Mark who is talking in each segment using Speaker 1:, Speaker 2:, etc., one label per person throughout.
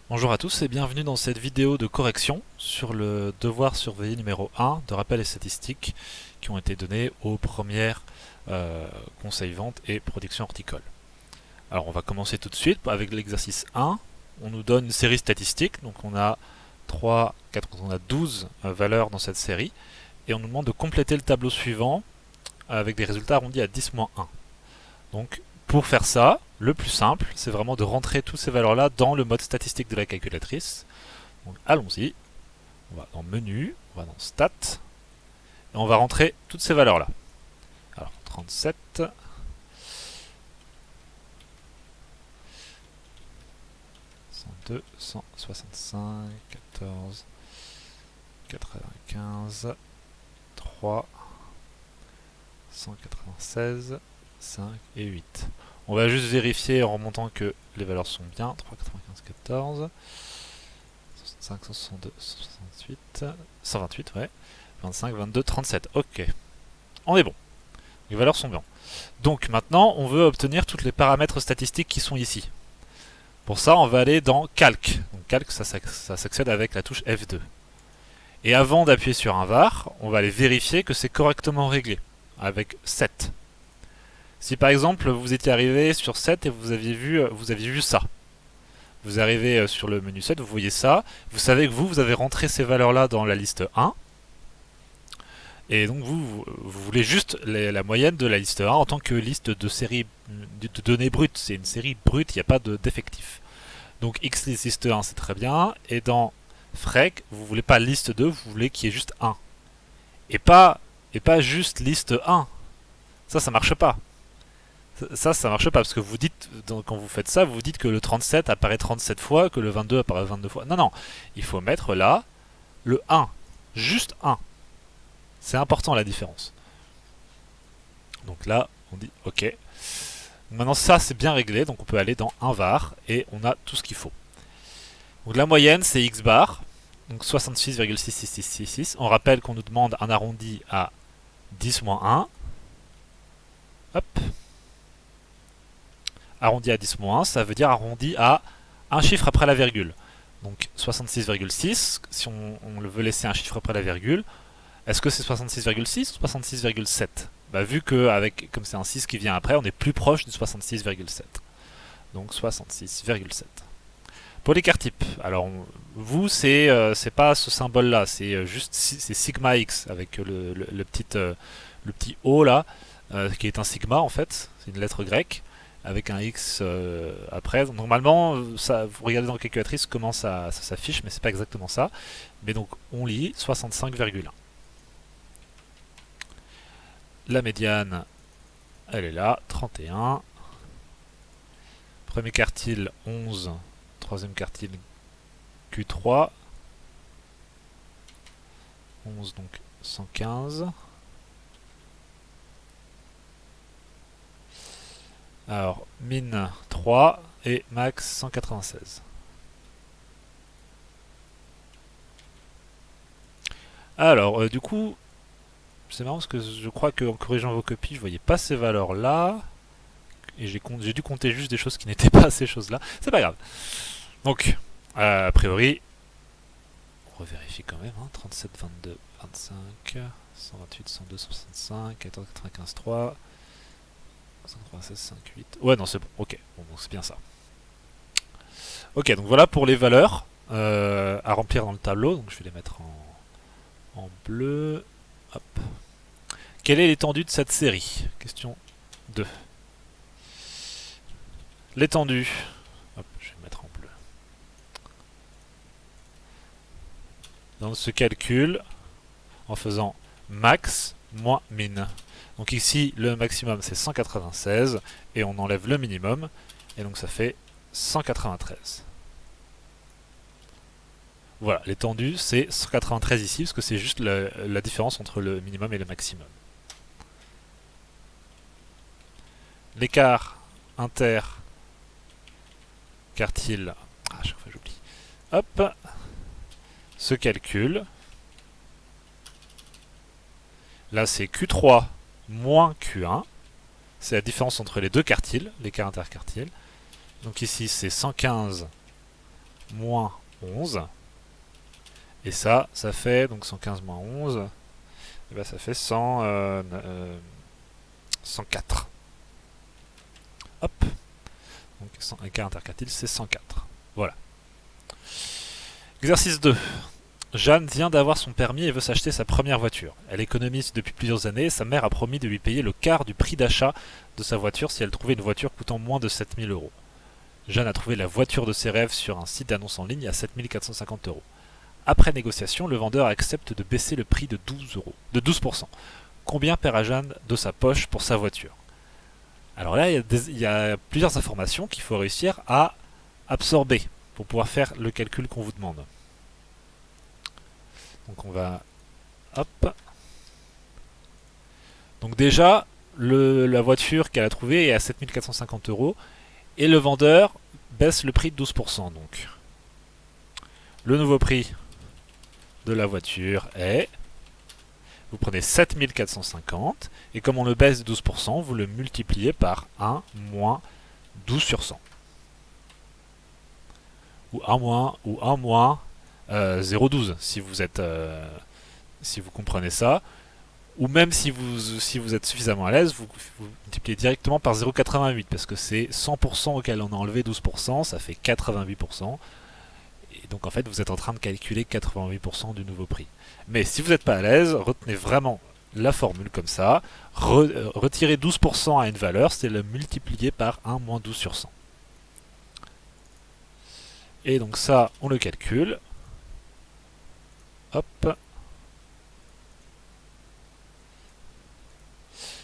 Speaker 1: Bonjour à tous et bienvenue dans cette vidéo de correction sur le devoir surveillé numéro 1 de rappel et statistiques qui ont été donnés aux premières conseils vente et production horticole. Alors on va commencer tout de suite avec l'exercice 1. On nous donne une série statistique, donc on a 3, 4, on a 12 valeurs dans cette série et on nous demande de compléter le tableau suivant avec des résultats arrondis à 10-1. Donc pour faire ça, le plus simple, c'est vraiment de rentrer toutes ces valeurs-là dans le mode statistique de la calculatrice. Donc allons-y, on va dans Menu, on va dans Stats, et on va rentrer toutes ces valeurs-là. Alors 37, 102, 165, 14, 95, 3, 196, 5 et 8. On va juste vérifier en remontant que les valeurs sont bien. 3, 95, 14, 65, 162, 168, 128, ouais. 25, 22, 37. Ok. On est bon. Les valeurs sont bien. Donc maintenant, on veut obtenir tous les paramètres statistiques qui sont ici. Pour ça, on va aller dans Calc. Donc Calc, ça s'accède avec la touche F2. Et avant d'appuyer sur un var, on va aller vérifier que c'est correctement réglé, avec 7. Si par exemple, vous étiez arrivé sur 7 et vous aviez vu ça, vous arrivez sur le menu 7, vous voyez ça, vous savez que vous avez rentré ces valeurs-là dans la liste 1, et donc vous voulez juste la moyenne de la liste 1 en tant que liste de série de données brutes. C'est une série brute, il n'y a pas d'effectif. Donc X liste 1 c'est très bien, et dans Frec, vous voulez pas liste 2, vous voulez qu'il y ait juste 1. Et pas juste liste 1. Ça marche pas. Ça marche pas parce que vous dites, quand vous faites ça, vous dites que le 37 apparaît 37 fois, que le 22 apparaît 22 fois. Non, il faut mettre là le 1. Juste 1. C'est important la différence. Donc là, on dit OK. Maintenant, ça c'est bien réglé, donc on peut aller dans un var et on a tout ce qu'il faut. Donc la moyenne c'est x bar, donc 66,66666. On rappelle qu'on nous demande un arrondi à 10-1. Hop. Arrondi à 10-1, ça veut dire arrondi à un chiffre après la virgule. Donc 66,6, si on veut laisser un chiffre après la virgule, est-ce que c'est 66,6 ou 66,7 ? Vu que, comme c'est un 6 qui vient après, on est plus proche du 66,7. Donc 66,7. Pour l'écart type, alors vous, c'est pas ce symbole-là, c'est juste c'est sigma x avec le petit O là, qui est un sigma en fait, c'est une lettre grecque avec un X après. Donc, normalement, ça, vous regardez dans la calculatrice comment ça s'affiche, mais c'est pas exactement ça. Mais donc, on lit 65,1. La médiane, elle est là, 31. Premier quartile, 11. Troisième quartile, Q3. 11, donc 115. Alors, min 3 et max 196. Alors, du coup, c'est marrant parce que je crois qu'en corrigeant vos copies, je voyais pas ces valeurs-là. Et j'ai dû compter juste des choses qui n'étaient pas ces choses-là. C'est pas grave. Donc, a priori, on revérifie quand même. 37, 22, 25, 128, 102, 165, 14, 95, 3, 196, 5, 8. Ouais, non, c'est bon. Ok, bon, c'est bien ça. Ok, donc voilà pour les valeurs à remplir dans le tableau. Donc je vais les mettre en bleu. Hop. Quelle est l'étendue de cette série? Question 2. L'étendue. Hop, je vais mettre en bleu. Dans ce calcul, en faisant max moins min. Donc ici, le maximum c'est 196 et on enlève le minimum et donc ça fait 193. Voilà, l'étendue c'est 193 ici parce que c'est juste la différence entre le minimum et le maximum. L'écart inter-quartile, à chaque fois j'oublie, hop, se calcule. Là c'est Q3 moins Q1, c'est la différence entre les deux quartiles, l'écart interquartile. Donc ici c'est 115 moins 11. Et ça fait donc 115 moins 11. Et ben ça fait 104. Hop. Donc un cas intercalile, c'est 104. Voilà. Exercice 2. Jeanne vient d'avoir son permis et veut s'acheter sa première voiture. Elle économise depuis plusieurs années et sa mère a promis de lui payer le quart du prix d'achat de sa voiture si elle trouvait une voiture coûtant moins de 7000 euros. Jeanne a trouvé la voiture de ses rêves sur un site d'annonce en ligne à 7450 euros. Après négociation, le vendeur accepte de baisser le prix de 12%. Combien paiera Jeanne de sa poche pour sa voiture? Alors là, il y a plusieurs informations qu'il faut réussir à absorber pour pouvoir faire le calcul qu'on vous demande. Donc on va... Hop. Donc déjà, la voiture qu'elle a trouvée est à 7450 euros et le vendeur baisse le prix de 12%. Donc le nouveau prix de la voiture est... Vous prenez 7450 et comme on le baisse de 12%, vous le multipliez par 1 moins 12 sur 100. Ou 1 moins 0,12 si vous êtes si vous comprenez ça. Ou même si vous êtes suffisamment à l'aise, vous multipliez directement par 0,88 parce que c'est 100% auquel on a enlevé 12%, ça fait 88%. Et donc en fait vous êtes en train de calculer 88% du nouveau prix. Mais si vous n'êtes pas à l'aise, retenez vraiment la formule comme ça. Retirer 12% à une valeur, c'est le multiplier par 1 moins 12 sur 100. Et donc ça, on le calcule. Hop.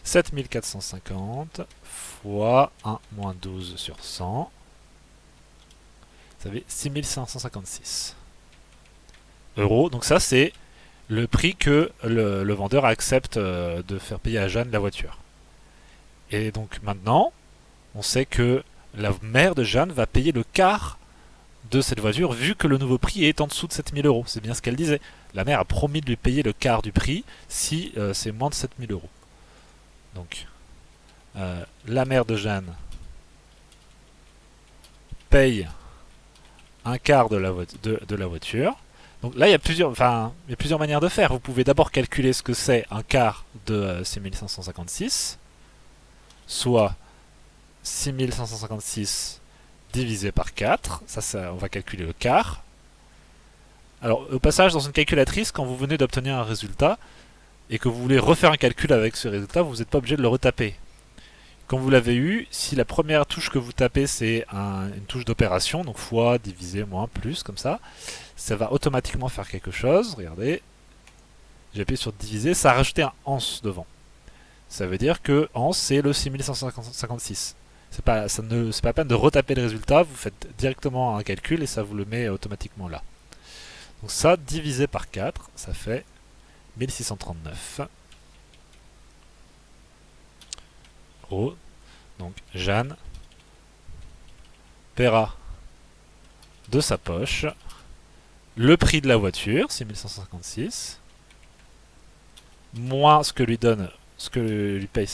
Speaker 1: 7450 fois 1 moins 12 sur 100. Ça fait 6556 euros. Donc ça, c'est le prix que le vendeur accepte de faire payer à Jeanne la voiture. Et donc maintenant, on sait que la mère de Jeanne va payer le quart de cette voiture vu que le nouveau prix est en dessous de 7000 euros. C'est bien ce qu'elle disait. La mère a promis de lui payer le quart du prix si c'est moins de 7000 euros. Donc, la mère de Jeanne paye un quart de la voiture. Donc là, il y a plusieurs manières de faire. Vous pouvez d'abord calculer ce que c'est un quart de 6556, soit 6556 divisé par 4. Ça, on va calculer le quart. Alors, au passage, dans une calculatrice, quand vous venez d'obtenir un résultat et que vous voulez refaire un calcul avec ce résultat, vous n'êtes pas obligé de le retaper. Quand vous l'avez eu, si la première touche que vous tapez c'est une touche d'opération, donc fois, divisé, moins, plus, comme ça va automatiquement faire quelque chose. Regardez, j'ai appuyé sur diviser, ça a rajouté un ans devant. Ça veut dire que ans c'est le 6556. C'est pas la peine de retaper le résultat, vous faites directement un calcul et ça vous le met automatiquement là. Donc ça, divisé par 4, ça fait 1639 euros. Donc Jeanne paiera de sa poche le prix de la voiture, 6156, moins ce que paye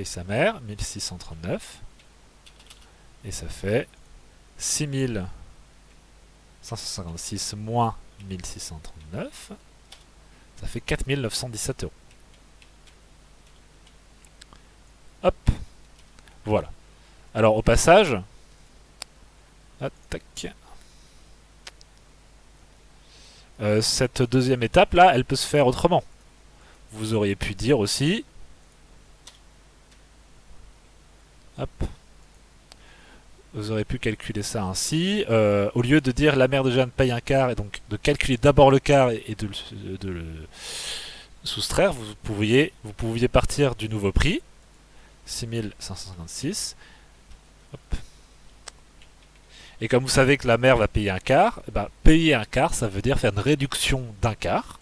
Speaker 1: sa mère, 1639, et ça fait 6556 moins 1639, ça fait 4917 euros. Hop, voilà. Alors au passage, attaque. Cette deuxième étape là, elle peut se faire autrement. Vous auriez pu dire aussi, hop, vous auriez pu calculer ça ainsi, au lieu de dire la mère de Jeanne paye un quart et donc de calculer d'abord le quart et de le soustraire, vous pouviez partir du nouveau prix, 6556. Hop. Et comme vous savez que la mère va payer un quart, payer un quart, ça veut dire faire une réduction d'un quart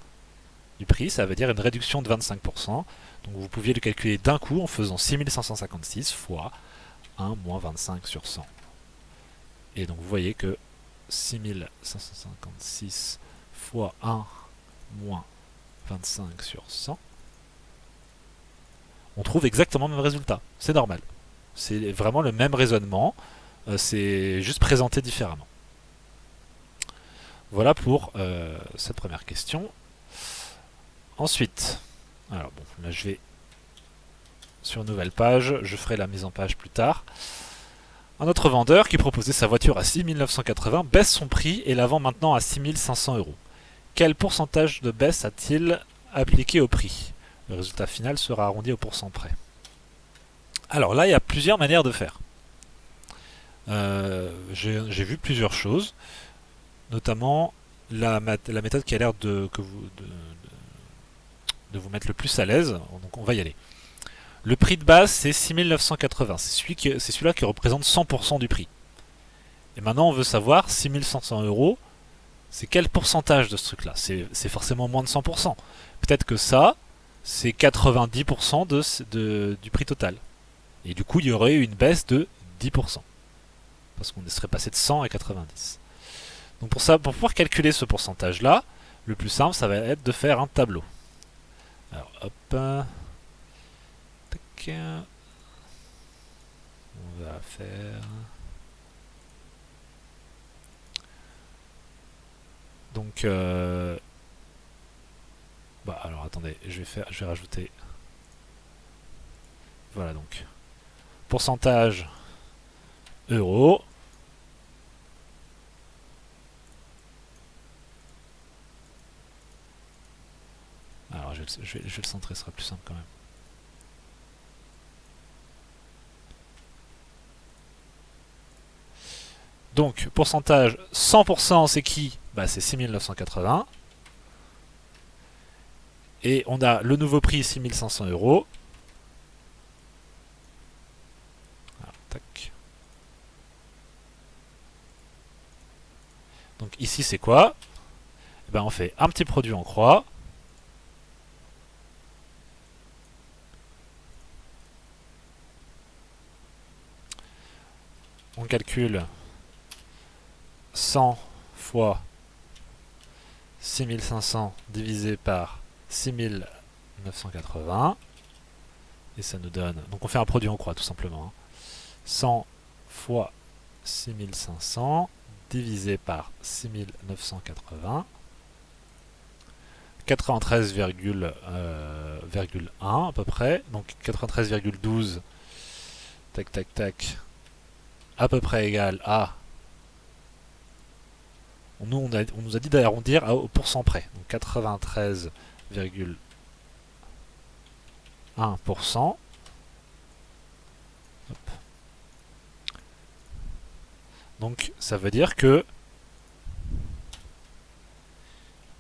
Speaker 1: du prix, ça veut dire une réduction de 25%. Donc vous pouviez le calculer d'un coup en faisant 6556 fois 1 moins 25 sur 100. Et donc vous voyez que 6556 fois 1 moins 25 sur 100, on trouve exactement le même résultat. C'est normal. C'est vraiment le même raisonnement. C'est juste présenté différemment. Voilà pour cette première question. Ensuite, alors bon, là je vais sur une nouvelle page, je ferai la mise en page plus tard. Un autre vendeur qui proposait sa voiture à 6 980 baisse son prix et la vend maintenant à 6 500 euros. Quel pourcentage de baisse a-t-il appliqué au prix? Le résultat final sera arrondi au pourcent près. Alors là, il y a plusieurs manières de faire. J'ai vu plusieurs choses, notamment la méthode qui a l'air de vous mettre le plus à l'aise. Donc on va y aller. Le prix de base, c'est 6 980. C'est celui-là qui représente 100% du prix. Et maintenant, on veut savoir 6 500 euros, c'est quel pourcentage de ce truc-là? C'est forcément moins de 100%. Peut-être que ça, c'est 90% du prix total. Et du coup, il y aurait eu une baisse de 10%. Parce qu'on serait passé de 100 à 90. Donc pour pouvoir calculer ce pourcentage-là, le plus simple, ça va être de faire un tableau. Alors, hop. Tac. On va faire... Donc, bah alors attendez, je vais rajouter... Voilà donc. Pourcentage euros. Alors je vais le centrer, ce sera plus simple quand même. Donc, pourcentage 100%, c'est qui? Bah, c'est 6 980. Et on a le nouveau prix 6 500 euros. Alors, tac. Donc ici, c'est quoi? Eh ben, on fait un petit produit en croix. On calcule 100 fois 6500 divisé par 6980. Et ça nous donne... Donc on fait un produit en croix tout simplement. 100 fois 6500 divisé par 6980. 93,1 à peu près. Donc 93,12. Tac tac tac. À peu près égal à... On nous a dit d'arrondir au pourcent près. Donc 93,1%. Donc ça veut dire que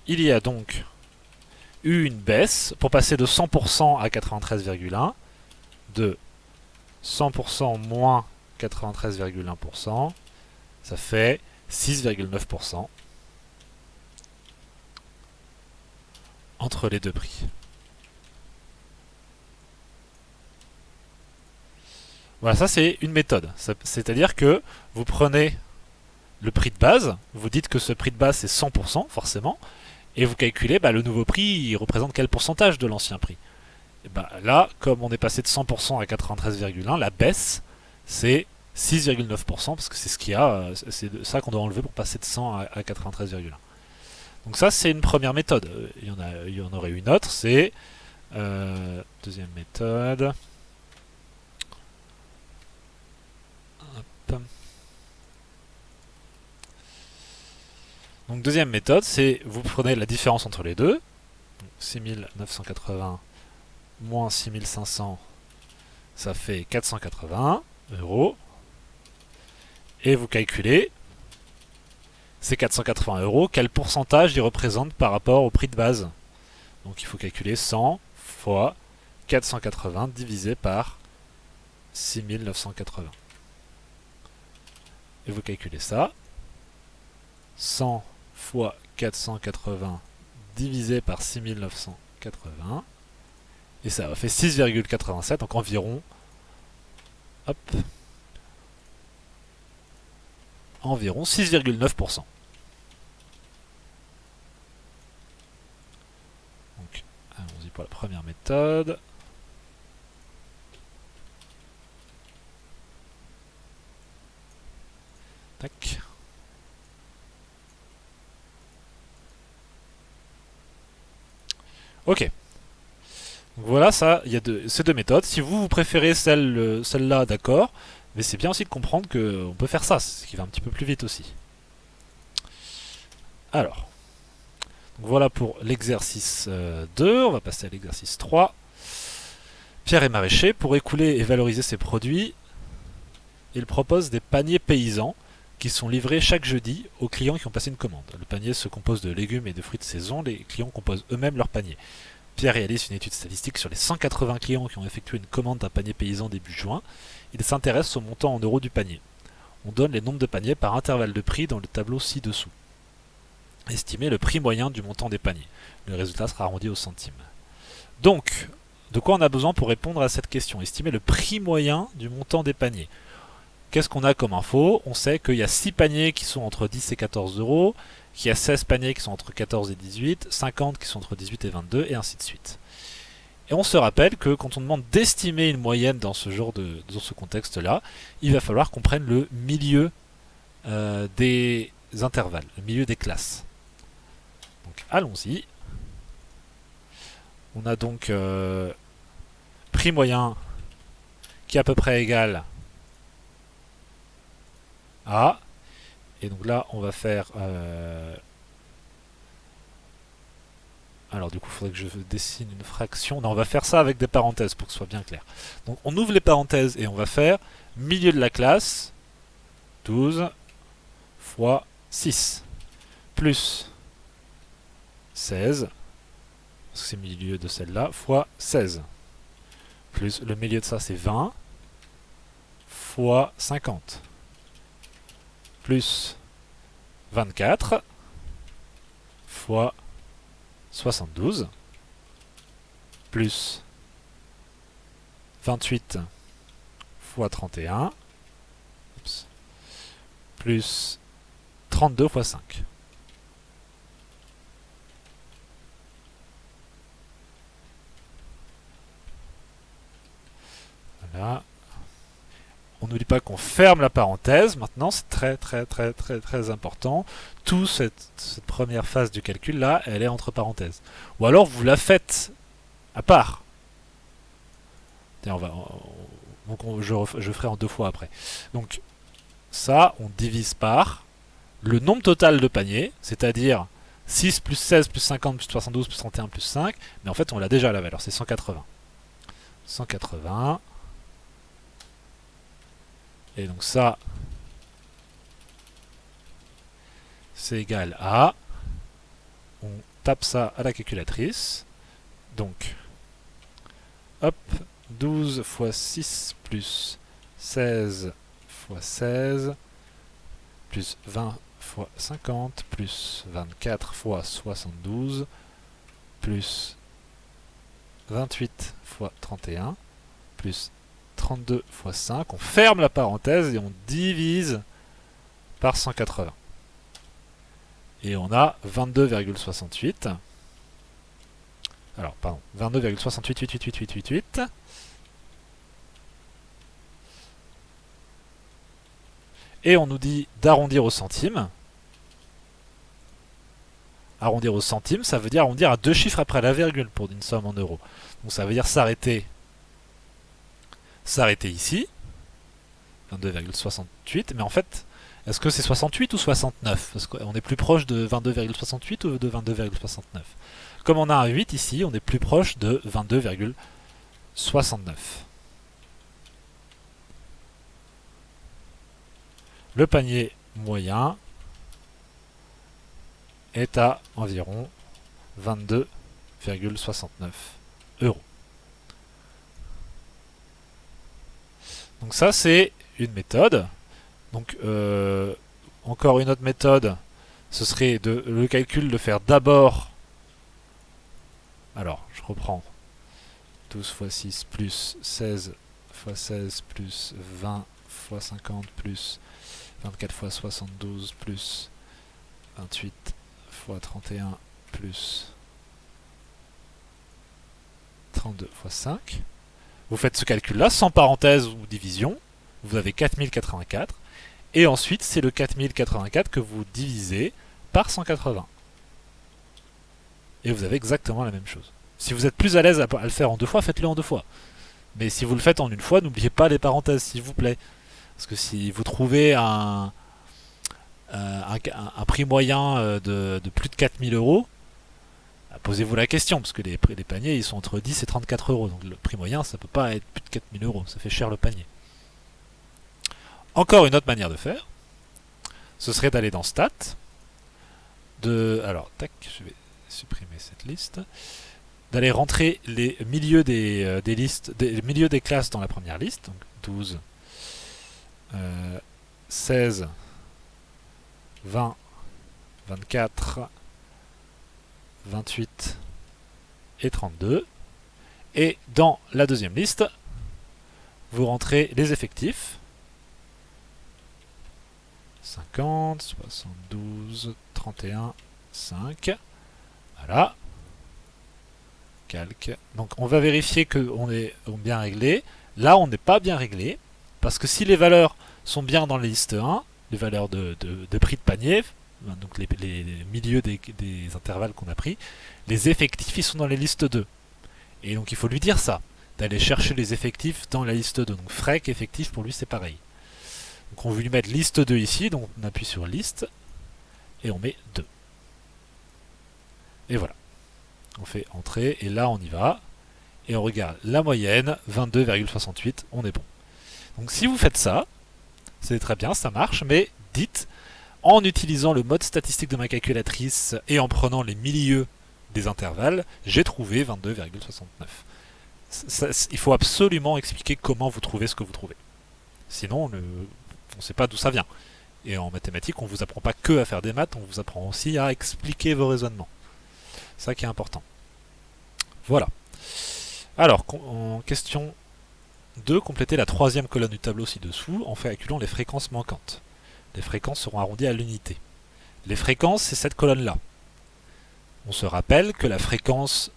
Speaker 1: il y a donc eu une baisse pour passer de 100% à 93,1, de 100% moins 93,1%, ça fait 6,9% entre les deux prix. Voilà, ça c'est une méthode. C'est-à-dire que vous prenez le prix de base, vous dites que ce prix de base c'est 100% forcément, et vous calculez bah, le nouveau prix, il représente quel pourcentage de l'ancien prix. Et bah, là, comme on est passé de 100% à 93,1, la baisse c'est 6,9% parce que c'est ce qu'il y a, c'est ça qu'on doit enlever pour passer de 100 à 93,1. Donc ça c'est une première méthode. Il y en aurait une autre, c'est deuxième méthode. Hop. Donc deuxième méthode, c'est vous prenez la différence entre les deux. 6980 moins 6500, ça fait 480 euros. Et vous calculez ces 480 euros, quel pourcentage ils représentent par rapport au prix de base. Donc il faut calculer 100 fois 480 divisé par 6980. Et vous calculez ça. 100 fois 480 divisé par 6980. Et ça fait 6,87, donc environ... Hop. Environ 6,9%. Donc, allons-y pour la première méthode. Tac. Ok. Donc voilà, ça, il y a ces deux méthodes. Si vous préférez celle-là, d'accord. Mais c'est bien aussi de comprendre qu'on peut faire ça, ce qui va un petit peu plus vite aussi. Alors, donc voilà pour l'exercice 2. On va passer à l'exercice 3. Pierre est maraîcher. Pour écouler et valoriser ses produits, il propose des paniers paysans qui sont livrés chaque jeudi aux clients qui ont passé une commande. Le panier se compose de légumes et de fruits de saison. Les clients composent eux-mêmes leur panier. Pierre réalise une étude statistique sur les 180 clients qui ont effectué une commande d'un panier paysan début juin. Il s'intéresse au montant en euros du panier. On donne les nombres de paniers par intervalle de prix dans le tableau ci-dessous. Estimer le prix moyen du montant des paniers. Le résultat sera arrondi au centime. Donc, de quoi on a besoin pour répondre à cette question? Estimer le prix moyen du montant des paniers. Qu'est-ce qu'on a comme info? On sait qu'il y a 6 paniers qui sont entre 10 et 14 euros, qu'il y a 16 paniers qui sont entre 14 et 18, 50 qui sont entre 18 et 22, et ainsi de suite. Et on se rappelle que quand on demande d'estimer une moyenne dans ce contexte-là, il va falloir qu'on prenne le milieu des intervalles, le milieu des classes. Donc allons-y. On a donc prix moyen qui est à peu près égal à... Et donc là, on va faire... Alors du coup, il faudrait que je dessine une fraction. Non, on va faire ça avec des parenthèses pour que ce soit bien clair. Donc on ouvre les parenthèses et on va faire milieu de la classe, 12 fois 6, plus 16, parce que c'est le milieu de celle-là, fois 16. Plus le milieu de ça, c'est 20, fois 50. Plus 24, fois 72, plus 28 fois 31, plus 32 fois 5. Voilà. On n'oublie pas qu'on ferme la parenthèse. Maintenant, c'est très important. Toute cette première phase du calcul là, elle est entre parenthèses. Ou alors vous la faites à part. Je ferai en deux fois après. Donc ça, on divise par le nombre total de paniers, c'est-à-dire 6 plus 16 plus 50 plus 72 plus 31 plus 5. Mais en fait, on l'a déjà la valeur, c'est 180. 180. Et donc ça, c'est égal à... On tape ça à la calculatrice. Donc, hop, 12 fois 6 plus 16 fois 16 plus 20 fois 50 plus 24 fois 72 plus 28 fois 31 plus 32 fois 5, on ferme la parenthèse et on divise par 180. Et on a 22,68. Alors, pardon, 22,68. Et on nous dit d'arrondir au centime. Arrondir au centime, ça veut dire arrondir à 2 chiffres après la virgule pour une somme en euros. Donc ça veut dire s'arrêter ici, 22,68, mais en fait, est-ce que c'est 68 ou 69? Parce qu'on est plus proche de 22,68 ou de 22,69? Comme on a un 8 ici, on est plus proche de 22,69. Le panier moyen est à environ 22,69 euros. Donc ça, c'est une méthode. Donc encore une autre méthode, ce serait le calcul de faire d'abord... Alors, je reprends. 12 fois 6 plus 16 fois 16 plus 20 fois 50 plus 24 fois 72 plus 28 fois 31 plus 32 fois 5. Vous faites ce calcul-là sans parenthèse ou division. Vous avez 4084. Et ensuite, c'est le 4084 que vous divisez par 180. Et vous avez exactement la même chose. Si vous êtes plus à l'aise à le faire en 2 fois, faites-le en 2 fois. Mais si vous le faites en 1 fois, n'oubliez pas les parenthèses, s'il vous plaît. Parce que si vous trouvez un prix moyen de plus de 4 000 euros, posez-vous la question, parce que les paniers ils sont entre 10 et 34 euros. Donc le prix moyen, ça peut pas être plus de 4 000 euros, ça fait cher le panier. Encore une autre manière de faire, ce serait d'aller dans Stats. Alors, tac, je vais supprimer cette liste. D'aller rentrer les milieux des listes, les milieux des classes dans la première liste. Donc 12, 16, 20, 24, 28 et 32. Et dans la deuxième liste, vous rentrez les effectifs. 50, 72, 31, 5. Voilà. Calque. Donc on va vérifier qu'on est bien réglé. Là, on n'est pas bien réglé. Parce que si les valeurs sont bien dans la liste 1, les valeurs de prix de panier, donc les milieux des intervalles qu'on a pris, les effectifs ils sont dans les listes 2. Et donc il faut lui dire ça, d'aller chercher les effectifs dans la liste 2. Donc frec, effectif, pour lui c'est pareil. Donc on veut lui mettre liste 2 ici, donc on appuie sur liste, et on met 2. Et voilà. On fait entrée, et là on y va, et on regarde la moyenne, 22,68, on est bon. Donc si vous faites ça, c'est très bien, ça marche, mais dites, en utilisant le mode statistique de ma calculatrice et en prenant les milieux des intervalles, j'ai trouvé 22,69. Il faut absolument expliquer comment vous trouvez ce que vous trouvez. Sinon, on ne sait pas d'où ça vient. Et en mathématiques, on ne vous apprend pas que à faire des maths, on vous apprend aussi à expliquer vos raisonnements. C'est ça qui est important. Voilà. Alors, en question 2, complétez la troisième colonne du tableau ci-dessous en calculant les fréquences manquantes. Les fréquences seront arrondies à l'unité. Les fréquences, c'est cette colonne-là. On se rappelle que la fréquence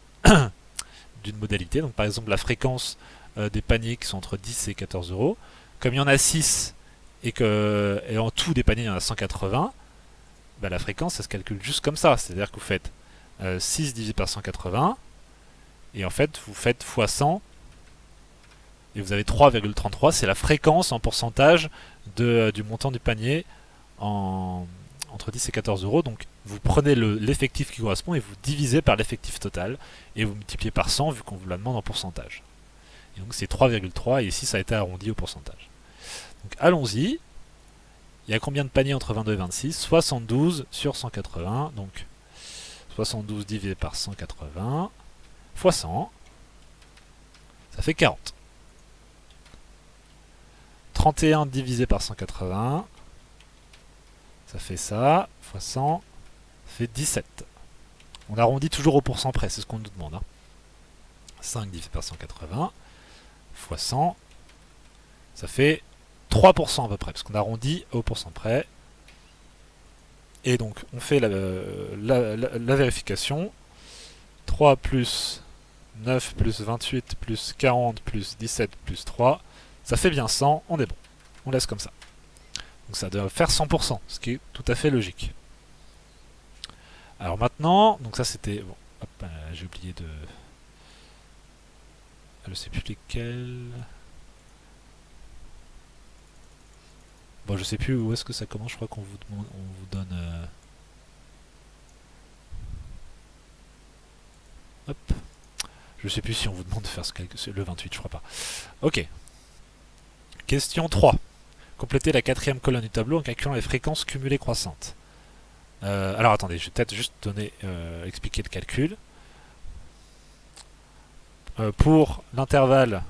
Speaker 1: d'une modalité, donc par exemple la fréquence des paniers qui sont entre 10 et 14 euros, comme il y en a 6 et en tout des paniers il y en a 180, bah, la fréquence ça se calcule juste comme ça. C'est-à-dire que vous faites 6 divisé par 180 et en fait vous faites x 100 et vous avez 3,33, c'est la fréquence en pourcentage du montant du panier entre 10 et 14 euros. Donc vous prenez l'effectif qui correspond et vous divisez par l'effectif total et vous multipliez par 100 vu qu'on vous la demande en pourcentage. Et donc c'est 3,3 et ici ça a été arrondi au pourcentage. Donc allons-y. Il y a combien de paniers entre 22 et 26 ? 72 sur 180. Donc 72 divisé par 180 fois 100. Ça fait 40. 31 divisé par 180. Ça fait ça. Fois 100. Ça fait 17. On arrondit toujours au pourcent près, c'est ce qu'on nous demande. 5 divisé par 180 fois 100. Ça fait 3% à peu près, parce qu'on arrondit au pourcent près. Et donc, on fait la vérification. 3 plus 9 plus 28 plus 40 plus 17 plus 3. Ça fait bien 100, on est bon. On laisse comme ça. Donc ça doit faire 100%, ce qui est tout à fait logique. Alors maintenant, donc ça c'était... Bon, hop, j'ai oublié de... Je sais plus lesquels... Bon, je sais plus où est-ce que ça commence, je crois qu'on vous donne... Hop. Je sais plus si on vous demande de faire ce calcul, le 28, je crois pas. Ok. Question 3. Complétez la quatrième colonne du tableau en calculant les fréquences cumulées croissantes. Alors attendez, je vais peut-être juste expliquer le calcul. Pour l'intervalle...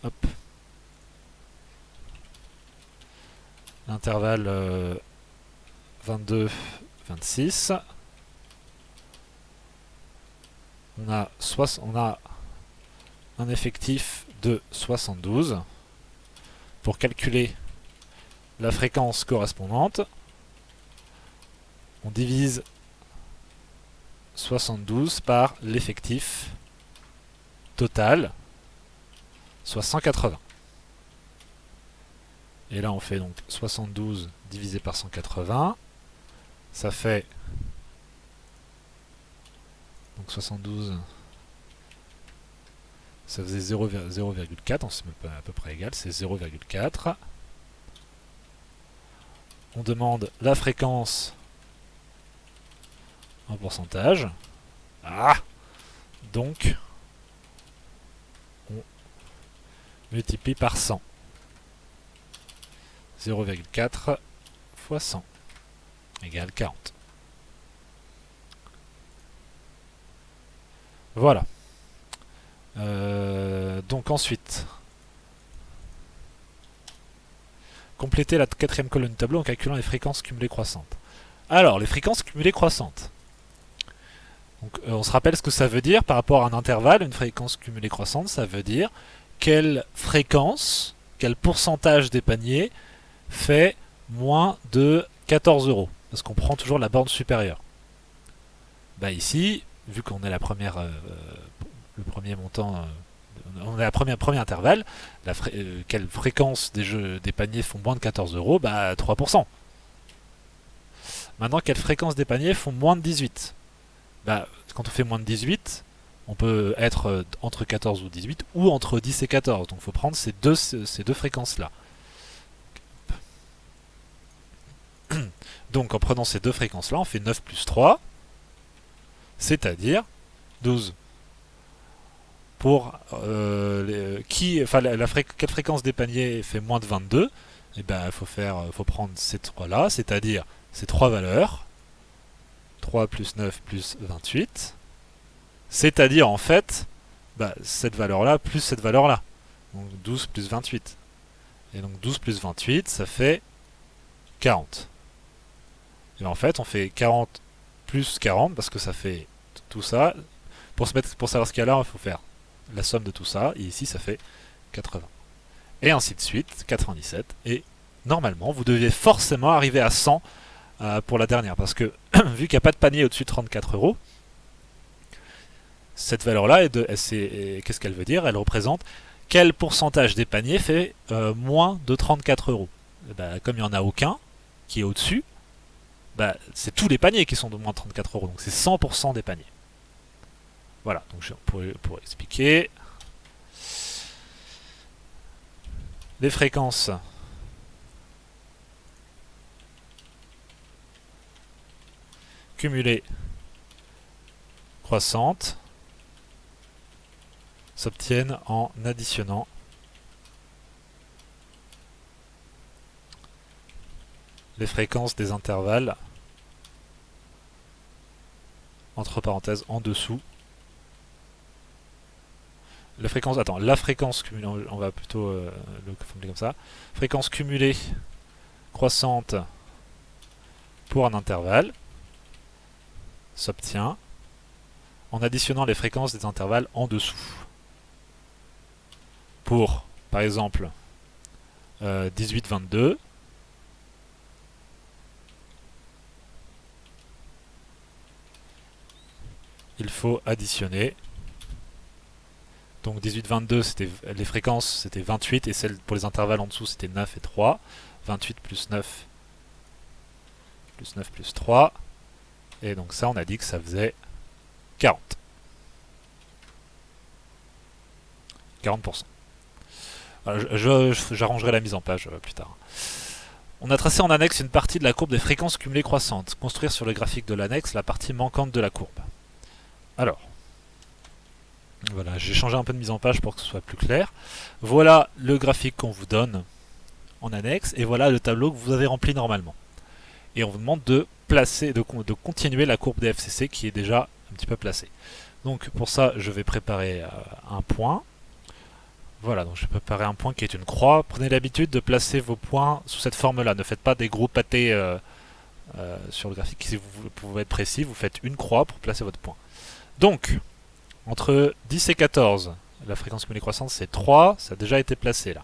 Speaker 1: Hop. L'intervalle 22-26. On a un effectif de 72. Pour calculer la fréquence correspondante, on divise 72 par l'effectif total, soit 180. Et là on fait donc 72 divisé par 180, ça fait Donc 72, ça faisait 0,4, on s'est même pas à peu près égal, c'est 0,4. On demande la fréquence en pourcentage. Ah! Donc, on multiplie par 100. 0,4 fois 100 égale 40. Voilà. Donc ensuite, compléter la quatrième colonne du tableau en calculant les fréquences cumulées croissantes. Alors, les fréquences cumulées croissantes. Donc, on se rappelle ce que ça veut dire par rapport à un intervalle. Une fréquence cumulée croissante, ça veut dire quelle fréquence, quel pourcentage des paniers fait moins de 14 euros. Parce qu'on prend toujours la borne supérieure. Bah ici, vu qu'on est la première, le premier montant, on est la premier intervalle, quelle fréquence des paniers font moins de 14 euros? Bah 3%. Maintenant, quelle fréquence des paniers font moins de 18? Bah, quand on fait moins de 18, on peut être entre 14 ou 18 ou entre 10 et 14. Donc il faut prendre ces deux fréquences-là. Donc en prenant ces deux fréquences-là, on fait 9 plus 3, c'est-à-dire 12. Pour quelle fréquence des paniers fait moins de 22? Eh ben, faut prendre ces trois-là, c'est-à-dire ces trois valeurs. 3 plus 9 plus 28. C'est-à-dire en fait, cette valeur-là plus cette valeur-là. Donc 12 plus 28. Et donc 12 plus 28, ça fait 40. Et en fait, on fait 40 plus 40 parce que ça fait tout ça. Pour savoir ce qu'il y a là, il faut faire la somme de tout ça. Et ici, ça fait 80. Et ainsi de suite, 97. Et normalement, vous deviez forcément arriver à 100 pour la dernière. Parce que vu qu'il n'y a pas de panier au-dessus de 34 euros, cette valeur-là, qu'est-ce qu'elle veut dire? Elle représente quel pourcentage des paniers fait moins de 34 euros. Comme il n'y en a aucun qui est au-dessus, c'est tous les paniers qui sont de moins de 34 euros. Donc c'est 100% des paniers. Voilà, donc pour expliquer, les fréquences cumulées croissantes s'obtiennent en additionnant les fréquences des intervalles entre parenthèses en dessous. La fréquence cumulée, on va plutôt le formuler comme ça. Fréquence cumulée croissante pour un intervalle s'obtient en additionnant les fréquences des intervalles en dessous. Pour, par exemple, 18-22, il faut additionner. Donc 18-22, les fréquences c'était 28 et celles pour les intervalles en dessous c'était 9 et 3. 28 plus 9 plus 9 plus 3. Et donc ça on a dit que ça faisait 40. 40%. J'arrangerai la mise en page plus tard. On a tracé en annexe une partie de la courbe des fréquences cumulées croissantes. Construire sur le graphique de l'annexe la partie manquante de la courbe. Alors, voilà, j'ai changé un peu de mise en page pour que ce soit plus clair. Voilà le graphique qu'on vous donne en annexe et voilà le tableau que vous avez rempli normalement. Et on vous demande de continuer la courbe des FCC qui est déjà un petit peu placée. Donc pour ça, je vais préparer un point. Voilà, donc je vais préparer un point qui est une croix. Prenez l'habitude de placer vos points sous cette forme-là. Ne faites pas des gros pâtés sur le graphique. Si vous pouvez être précis, vous faites une croix pour placer votre point. Donc, entre 10 et 14, la fréquence cumulée croissante c'est 3, ça a déjà été placé là.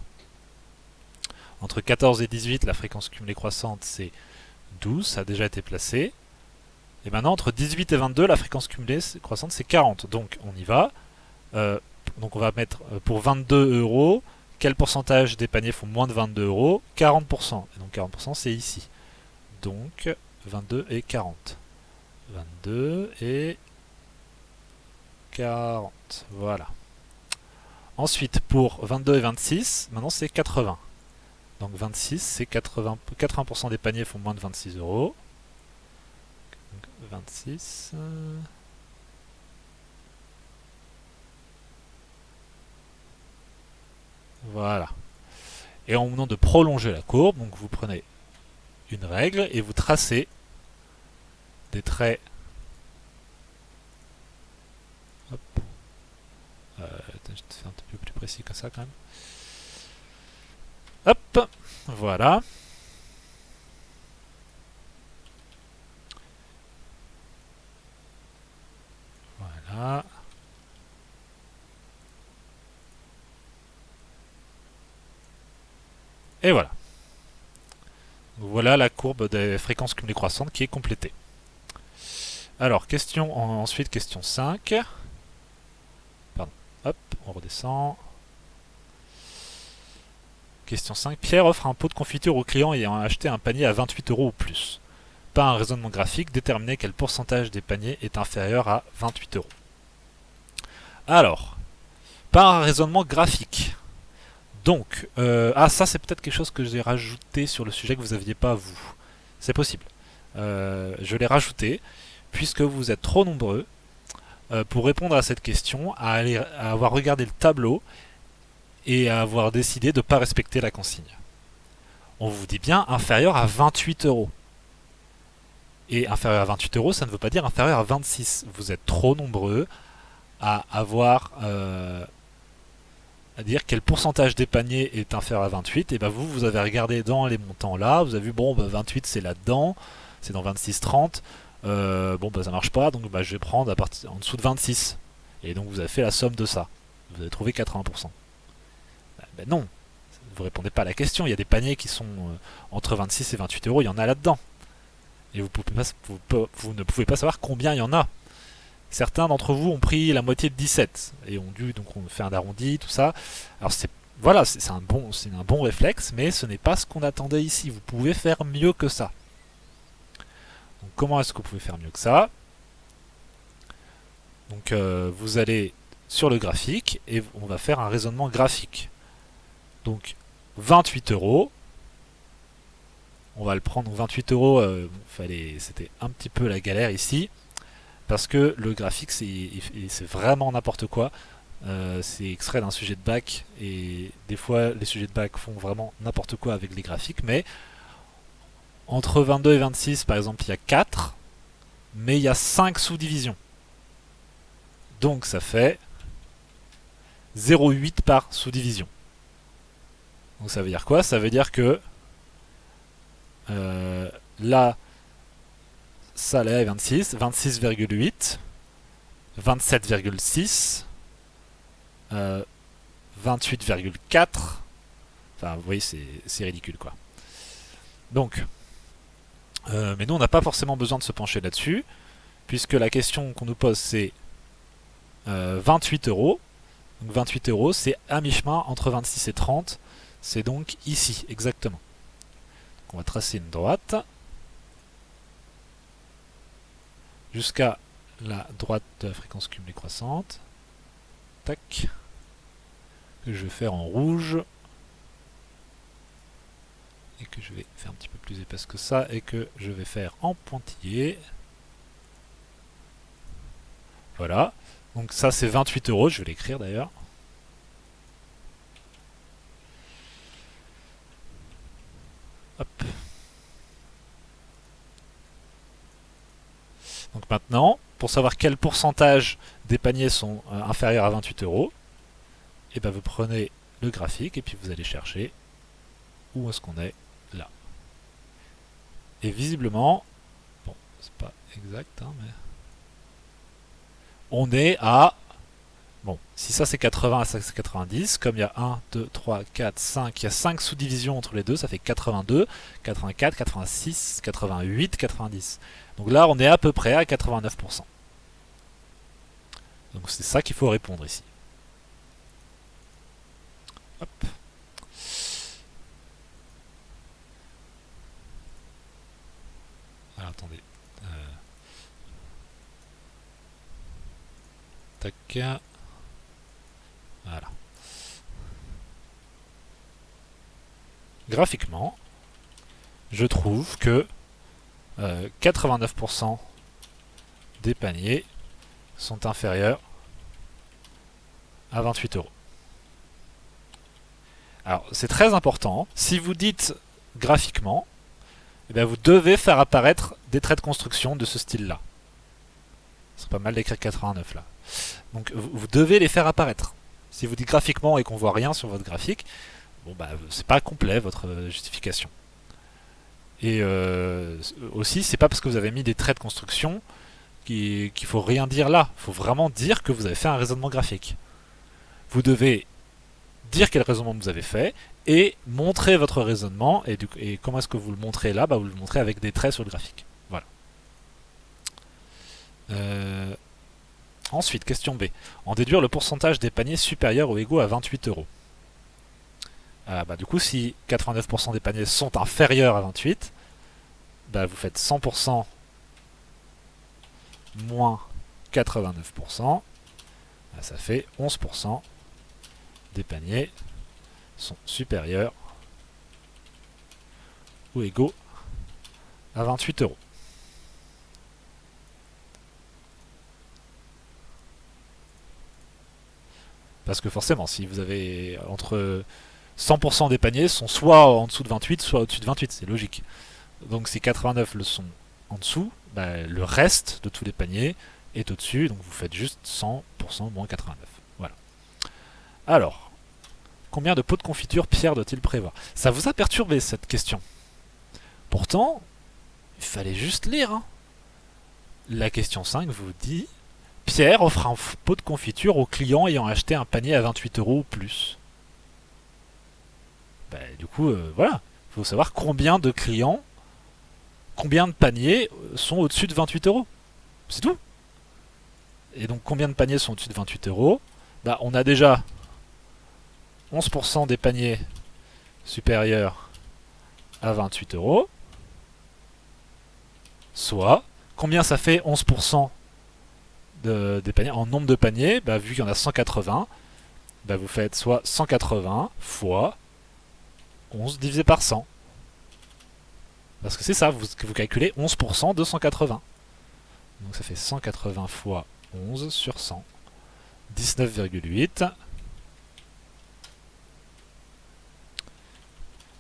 Speaker 1: Entre 14 et 18, la fréquence cumulée croissante c'est 12, ça a déjà été placé. Et maintenant, entre 18 et 22, la fréquence cumulée croissante c'est 40. Donc, on y va. Donc, on va mettre pour 22 euros, quel pourcentage des paniers font moins de 22 euros? 40%. Et donc, 40% c'est ici. Donc, 22 et 40. 22 et 40. Voilà. Ensuite, pour 22 et 26, maintenant c'est 80. Donc 26, c'est 80%, 80% des paniers font moins de 26 euros. Donc 26. Voilà. Et en venant de prolonger la courbe, donc vous prenez une règle et vous tracez des traits. Hop. Je vais te faire un petit peu plus précis que ça quand même. Hop, voilà. Voilà. Et voilà. Voilà la courbe des fréquences cumulées croissantes qui est complétée. Alors, ensuite, question 5. Pardon. Hop, on redescend. Question 5. Pierre offre un pot de confiture au client ayant acheté un panier à 28 euros ou plus. Par un raisonnement graphique, déterminer quel pourcentage des paniers est inférieur à 28 euros. Alors, par un raisonnement graphique. Donc, ça c'est peut-être quelque chose que j'ai rajouté sur le sujet que vous n'aviez pas vous. C'est possible. Je l'ai rajouté puisque vous êtes trop nombreux pour répondre à cette question, à avoir regardé le tableau et à avoir décidé de ne pas respecter la consigne. On vous dit bien inférieur à 28 euros. Et inférieur à 28 euros, ça ne veut pas dire inférieur à 26. Vous êtes trop nombreux à avoir à dire quel pourcentage des paniers est inférieur à 28. Et ben vous avez regardé dans les montants là, vous avez vu, bon, 28 c'est là-dedans, c'est dans 26-30. Bon, ça marche pas, donc je vais prendre en dessous de 26. Et donc vous avez fait la somme de ça. Vous avez trouvé 80%. Non, vous répondez pas à la question. Il y a des paniers qui sont entre 26 et 28 euros, il y en a là-dedans. Et vous ne pouvez pas savoir combien il y en a. Certains d'entre vous ont pris la moitié de 17 et donc on fait un arrondi, tout ça. Alors c'est un bon réflexe, mais ce n'est pas ce qu'on attendait ici. Vous pouvez faire mieux que ça. Donc comment est-ce que vous pouvez faire mieux que ça? Donc vous allez sur le graphique et on va faire un raisonnement graphique. Donc 28 euros. On va le prendre. 28 euros, c'était un petit peu la galère ici. Parce que le graphique, c'est vraiment n'importe quoi. C'est extrait d'un sujet de bac. Et des fois, les sujets de bac font vraiment n'importe quoi avec les graphiques. Mais entre 22 et 26, par exemple, il y a 4. Mais il y a 5 sous-divisions. Donc ça fait 0,8 par sous-division. Donc ça veut dire quoi? Ça veut dire que là, ça là est 26, 26,8, 27,6, 28,4. Enfin, vous voyez, c'est ridicule quoi. Donc, mais nous, on n'a pas forcément besoin de se pencher là-dessus, puisque la question qu'on nous pose, c'est 28 euros. Donc 28 euros, c'est à mi-chemin entre 26 et 30. C'est donc ici, exactement. Donc on va tracer une droite jusqu'à la droite de la fréquence cumulée croissante. Tac. Que je vais faire en rouge. Et que je vais faire un petit peu plus épaisse que ça. Et que je vais faire en pointillé. Voilà. Donc ça c'est 28 euros. Je vais l'écrire d'ailleurs. Hop. Donc maintenant, pour savoir quel pourcentage des paniers sont inférieurs à 28 euros, et ben vous prenez le graphique et puis vous allez chercher où est-ce qu'on est là. Et visiblement, bon, c'est pas exact, hein, mais on est à, bon, si ça c'est 80 et ça c'est 90, comme il y a 1, 2, 3, 4, 5, il y a 5 sous-divisions entre les deux, ça fait 82, 84, 86, 88, 90. Donc là, on est à peu près à 89%. Donc c'est ça qu'il faut répondre ici. Hop. Alors attendez. tac. Voilà. Graphiquement, je trouve que 89% des paniers sont inférieurs à 28 euros. Alors, c'est très important. Si vous dites graphiquement, eh bien, vous devez faire apparaître des traits de construction de ce style-là. C'est pas mal d'écrire 89 là. Donc, vous devez les faire apparaître. Si vous dites graphiquement et qu'on voit rien sur votre graphique, bon bah, c'est pas complet votre justification. Et aussi, c'est pas parce que vous avez mis des traits de construction qu'il faut rien dire là. Il faut vraiment dire que vous avez fait un raisonnement graphique. Vous devez dire quel raisonnement vous avez fait et montrer votre raisonnement. Et comment est-ce que vous le montrez là? Bah, vous le montrez avec des traits sur le graphique. Voilà. Ensuite, question B. En déduire le pourcentage des paniers supérieurs ou égaux à 28 euros. Bah, du coup, si 89% des paniers sont inférieurs à 28, bah, vous faites 100% moins 89%, bah, ça fait 11% des paniers sont supérieurs ou égaux à 28 euros. Parce que forcément, si vous avez entre 100% des paniers sont soit en dessous de 28, soit au-dessus de 28, c'est logique. Donc si 89 le sont en dessous, bah, le reste de tous les paniers est au-dessus, donc vous faites juste 100% moins 89. Voilà. Alors, combien de pots de confiture Pierre doit-il prévoir? Ça vous a perturbé cette question. Pourtant, il fallait juste lire. Hein. La question 5 vous dit Pierre offre un pot de confiture au client ayant acheté un panier à 28 euros ou plus. Bah, du coup, voilà. Il faut savoir combien de clients, combien de paniers sont au-dessus de 28 euros. C'est tout. Et donc, combien de paniers sont au-dessus de 28 euros? Bah, on a déjà 11% des paniers supérieurs à 28 euros. Soit, combien ça fait 11% des paniers en nombre de paniers? Bah, vu qu'il y en a 180, bah, vous faites soit 180 fois 11 divisé par 100. Parce que c'est ça, vous calculez 11% de 180. Donc ça fait 180 fois 11 sur 100. 19,8.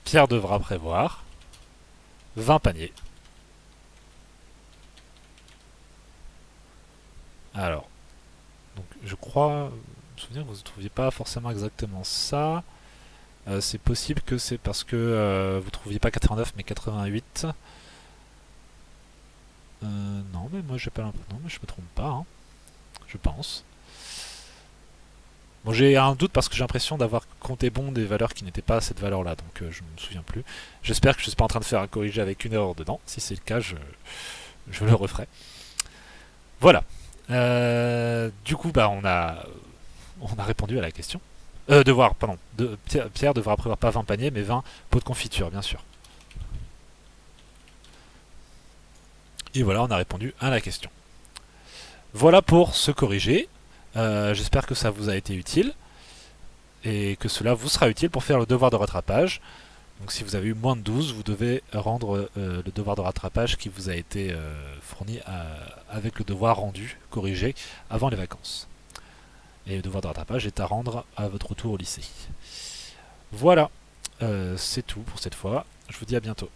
Speaker 1: Pierre devra prévoir 20 paniers. Alors, donc je crois, me souvenir que vous ne trouviez pas forcément exactement ça. C'est possible que c'est parce que vous ne trouviez pas 89 mais 88. Non, mais moi j'ai pas l'impression. Non, mais je me trompe pas. Hein. Je pense. Bon, j'ai un doute parce que j'ai l'impression d'avoir compté bon des valeurs qui n'étaient pas à cette valeur-là, donc je ne me souviens plus. J'espère que je ne suis pas en train de faire un corrigé avec une erreur dedans. Si c'est le cas, je le referai. Voilà. Du coup, bah, on a répondu à la question. Pardon. Pierre devra prévoir pas 20 paniers, mais 20 pots de confiture, bien sûr. Et voilà, on a répondu à la question. Voilà pour ce corrigé. J'espère que ça vous a été utile et que cela vous sera utile pour faire le devoir de rattrapage. Donc si vous avez eu moins de 12, vous devez rendre le devoir de rattrapage qui vous a été fourni avec le devoir rendu, corrigé, avant les vacances. Et le devoir de rattrapage est à rendre à votre retour au lycée. Voilà, c'est tout pour cette fois. Je vous dis à bientôt.